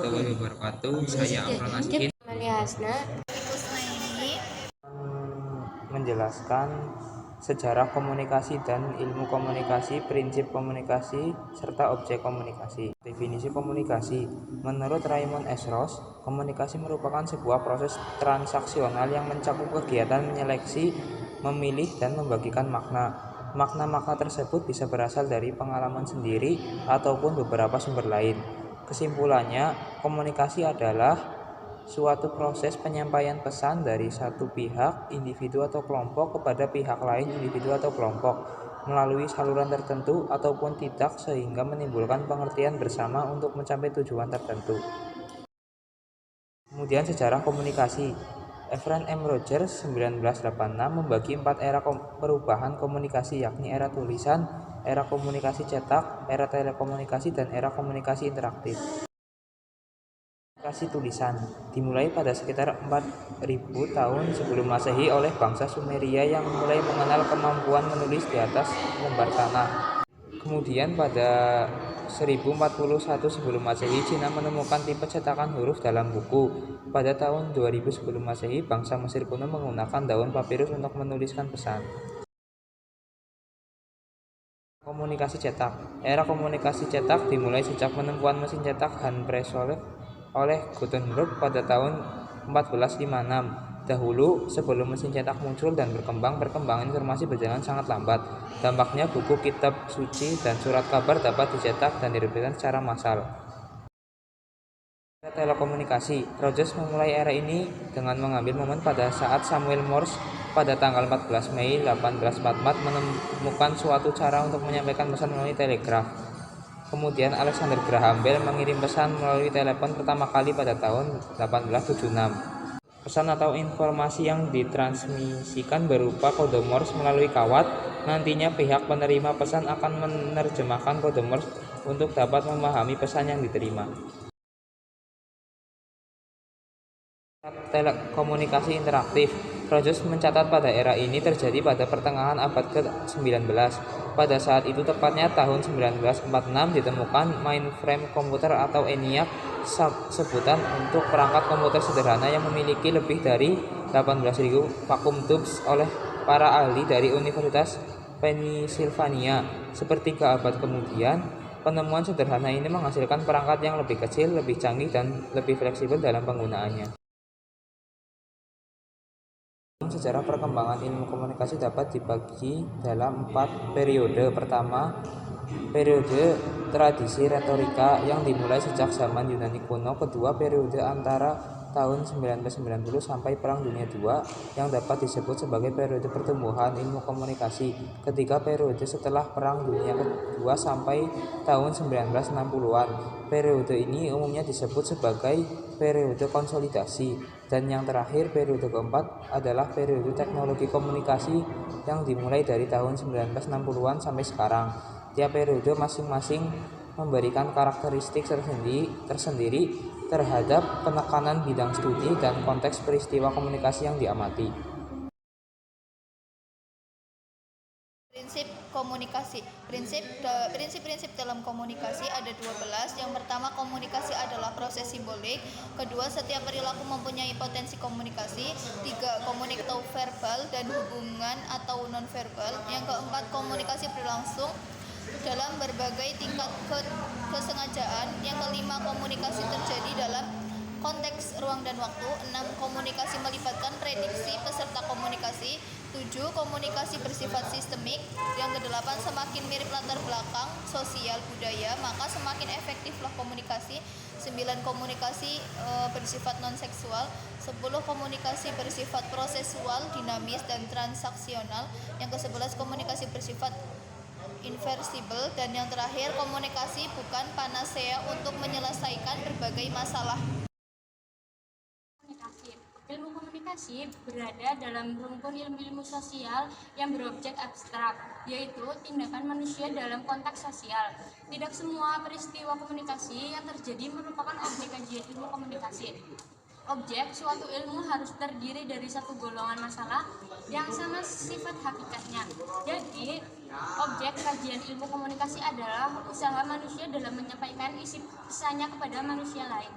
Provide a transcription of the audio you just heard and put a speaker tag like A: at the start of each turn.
A: warahmatullahi wabarakatuh. Saya Amran Askin menjelaskan sejarah komunikasi dan ilmu komunikasi, prinsip komunikasi, serta objek komunikasi. Definisi komunikasi. Menurut Raymond S. Ross, komunikasi merupakan sebuah proses transaksional yang mencakup kegiatan menyeleksi, memilih, dan membagikan makna. Makna-makna tersebut bisa berasal dari pengalaman sendiri ataupun beberapa sumber lain. Kesimpulannya, komunikasi adalah suatu proses penyampaian pesan dari satu pihak, individu atau kelompok kepada pihak lain, individu atau kelompok, melalui saluran tertentu ataupun tidak sehingga menimbulkan pengertian bersama untuk mencapai tujuan tertentu. Kemudian sejarah komunikasi. Efrain M. Rogers 1986 membagi 4 era perubahan komunikasi, yakni era tulisan, era komunikasi cetak, era telekomunikasi, dan era komunikasi interaktif. Komunikasi tulisan dimulai pada sekitar 4000 tahun sebelum Masehi oleh bangsa Sumeria yang mulai mengenal kemampuan menulis di atas lembar tanah. Kemudian pada 1041 sebelum Masehi, Cina menemukan tipe cetakan huruf dalam buku. Pada tahun 2000 sebelum Masehi, bangsa Mesir kuno menggunakan daun papirus untuk menuliskan pesan. Komunikasi cetak. Era komunikasi cetak dimulai sejak penemuan mesin cetak hand press oleh Gutenberg pada tahun 1456. Dahulu, sebelum mesin cetak muncul dan berkembang, perkembangan informasi berjalan sangat lambat. Dampaknya, buku, kitab suci, dan surat kabar dapat dicetak dan diterbitkan secara massal. Era telekomunikasi. Rogers memulai era ini dengan mengambil momen pada saat Samuel Morse pada tanggal 14 Mei 1844 menemukan suatu cara untuk menyampaikan pesan melalui telegraf. Kemudian Alexander Graham Bell mengirim pesan melalui telepon pertama kali pada tahun 1876. Pesan atau informasi yang ditransmisikan berupa kode Morse melalui kawat. Nantinya pihak penerima pesan akan menerjemahkan kode Morse untuk dapat memahami pesan yang diterima. Telekomunikasi interaktif. Rogers mencatat pada era ini terjadi pada pertengahan abad ke-19. Pada saat itu, tepatnya tahun 1946, ditemukan mainframe komputer atau ENIAC, sebutan untuk perangkat komputer sederhana yang memiliki lebih dari 18.000 vacuum tubes oleh para ahli dari Universitas Pennsylvania. Sepertiga abad kemudian, penemuan sederhana ini menghasilkan perangkat yang lebih kecil, lebih canggih, dan lebih fleksibel dalam penggunaannya. Sejarah perkembangan ilmu komunikasi dapat dibagi dalam 4 periode. Pertama, periode tradisi retorika yang dimulai sejak zaman Yunani kuno. Kedua, periode antara tahun 1990 sampai Perang Dunia II yang dapat disebut sebagai periode pertumbuhan ilmu komunikasi. Ketiga, periode setelah Perang Dunia II sampai tahun 1960-an. Periode ini umumnya disebut sebagai periode konsolidasi. Dan yang terakhir, periode keempat adalah periode teknologi komunikasi yang dimulai dari tahun 1960-an sampai sekarang. Tiap periode masing-masing memberikan karakteristik tersendiri terhadap penekanan bidang studi dan konteks peristiwa komunikasi yang diamati.
B: Prinsip komunikasi. Prinsip-prinsip dalam komunikasi ada 12. Yang pertama, komunikasi adalah proses simbolik. Kedua, setiap perilaku mempunyai potensi komunikasi. Tiga, komunikasi atau verbal dan hubungan atau non-verbal. Yang keempat, komunikasi berlangsung dalam berbagai tingkat kesengajaan. Yang kelima, komunikasi terjadi dalam konteks ruang dan waktu. 6. Komunikasi melibatkan prediksi peserta komunikasi. 7. Komunikasi bersifat sistemik. Yang ke-8, semakin mirip latar belakang sosial budaya, maka semakin efektiflah komunikasi. 9. Komunikasi bersifat non-seksual. 10. Komunikasi bersifat prosesual, dinamis, dan transaksional. Yang ke-11, komunikasi bersifat irreversibel. Dan yang terakhir, komunikasi bukan panacea untuk menyelesaikan berbagai masalah.
C: Ilmu komunikasi berada dalam rumpun ilmu-ilmu sosial yang berobjek abstrak, yaitu tindakan manusia dalam konteks sosial. Tidak semua peristiwa komunikasi yang terjadi merupakan objek kajian ilmu komunikasi. Objek suatu ilmu harus terdiri dari satu golongan masalah yang sama sifat hakikatnya. Jadi, objek kajian ilmu komunikasi adalah usaha manusia dalam menyampaikan isi pesannya kepada manusia lain.